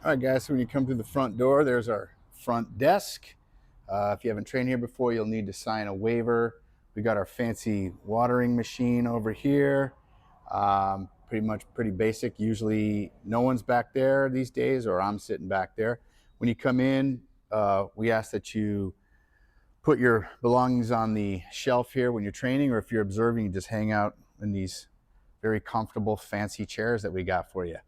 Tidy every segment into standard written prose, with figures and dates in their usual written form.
All right, guys, so when you come through the front door, there's our front desk. If you haven't trained here before, you'll need to sign a waiver. We got our fancy watering machine over here. Pretty much pretty basic. Usually no one's back there these days, or I'm sitting back there. When you come in, we ask that you put your belongings on the shelf here when you're training, or if you're observing, you just hang out in these very comfortable, fancy chairs that we got for you.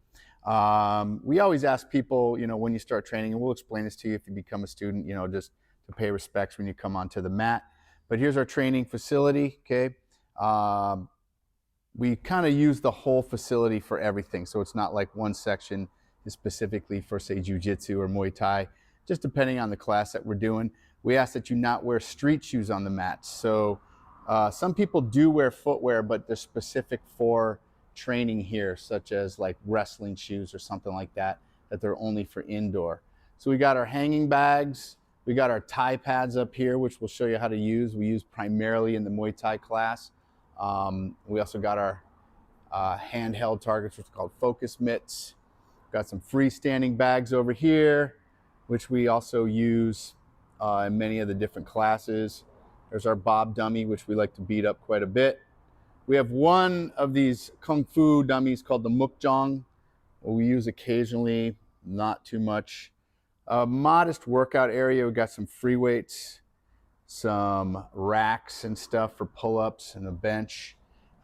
We always ask people, when you start training, and we'll explain this to you if you become a student, just to pay respects when you come onto the mat. But here's our training facility, okay? We kind of use the whole facility for everything. So it's not like one section is specifically for, say, jiu-jitsu or Muay Thai, just depending on the class that we're doing. We ask that you not wear street shoes on the mats. So some people do wear footwear, but they're specific for training here, such as like wrestling shoes or something like that, that they're only for indoor. So we got our hanging bags. We got our Thai pads up here, which we'll show you how to use. We use primarily in the Muay Thai class. We also got our handheld targets, which are called focus mitts. Got some freestanding bags over here, which we also use in many of the different classes. There's our Bob dummy, which we like to beat up quite a bit. We have one of these Kung Fu dummies called the Mukjong, we use occasionally, not too much. A modest workout area. We got some free weights, some racks and stuff for pull-ups and a bench.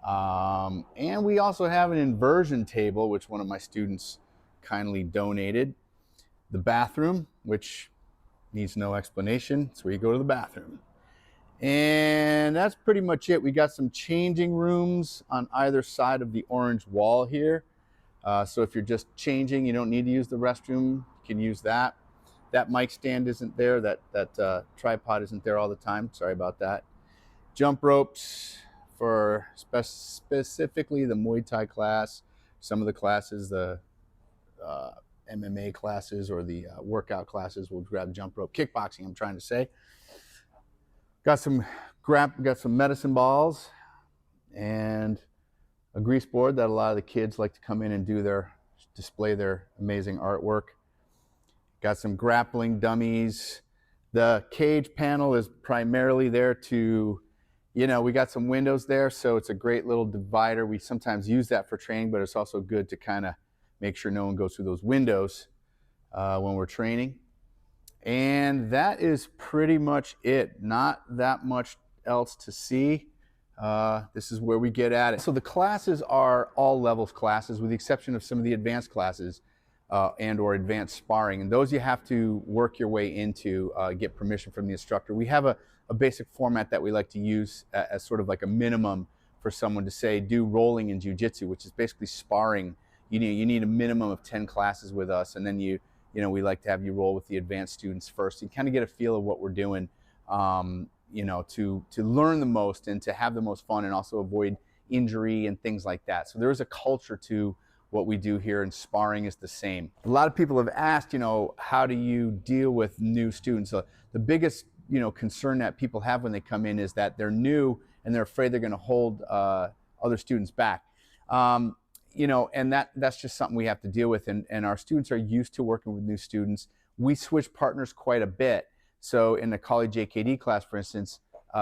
And we also have an inversion table, which one of my students kindly donated. The bathroom, which needs no explanation. It's where you go to the bathroom. And that's pretty much it. We got some changing rooms on either side of the orange wall here. So if you're just changing, you don't need to use the restroom. You can use that. That mic stand isn't there. That tripod isn't there all the time. Sorry about that. Jump ropes for specifically the Muay Thai class. Some of the classes, the MMA classes or the workout classes, will grab jump rope. Kickboxing, I'm trying to say. Got some medicine balls and a grease board that a lot of the kids like to come in and display their amazing artwork. Got some grappling dummies. The cage panel is primarily there to, we got some windows there, so it's a great little divider. We sometimes use that for training, but it's also good to kind of make sure no one goes through those windows when we're training. And that is pretty much it. Not that much else to see. This is where we get at it. So the classes are all levels classes, with the exception of some of the advanced classes and or advanced sparring. And those you have to work your way into, get permission from the instructor. We have a basic format that we like to use as sort of like a minimum for someone to say, do rolling in jiu-jitsu, which is basically sparring. You need a minimum of 10 classes with us, and then we like to have you roll with the advanced students first and kind of get a feel of what we're doing, to learn the most and to have the most fun and also avoid injury and things like that. So there is a culture to what we do here, and sparring is the same. A lot of people have asked, how do you deal with new students? So the biggest, concern that people have when they come in is that they're new and they're afraid they're going to hold other students back. And that's just something we have to deal with. And our students are used to working with new students. We switch partners quite a bit. So in the Kali JKD class, for instance,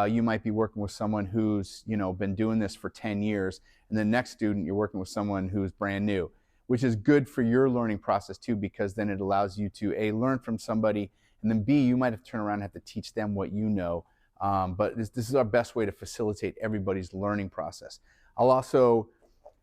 you might be working with someone who's been doing this for 10 years, and the next student you're working with someone who's brand new, which is good for your learning process too, because then it allows you to A, learn from somebody, and then B, you might have to turn around and have to teach them what you know. But this is our best way to facilitate everybody's learning process. I'll also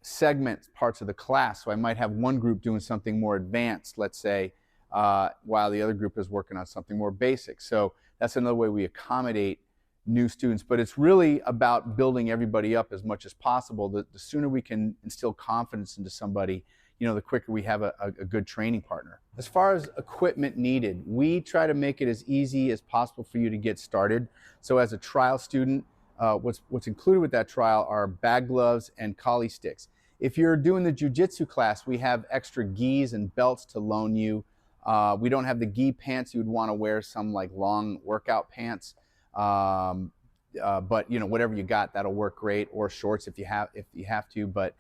segment parts of the class. So I might have one group doing something more advanced, let's say, while the other group is working on something more basic. So that's another way we accommodate new students. But it's really about building everybody up as much as possible. The sooner we can instill confidence into somebody, the quicker we have a good training partner. As far as equipment needed, we try to make it as easy as possible for you to get started. So as a trial student, what's included with that trial are bag gloves and Kali sticks. If you're doing the jiu-jitsu class, we have extra gis and belts to loan you. We don't have the gi pants. You would want to wear some like long workout pants. But whatever you got, that'll work great, or shorts if you have to. But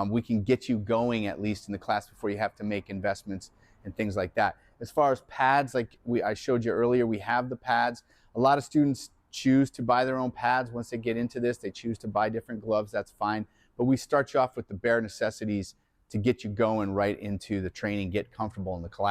we can get you going at least in the class before you have to make investments and things like that. As far as pads, like I showed you earlier, we have the pads. A lot of students choose to buy their own pads. Once they get into this, they choose to buy different gloves. That's fine. But we start you off with the bare necessities to get you going right into the training, get comfortable in the class.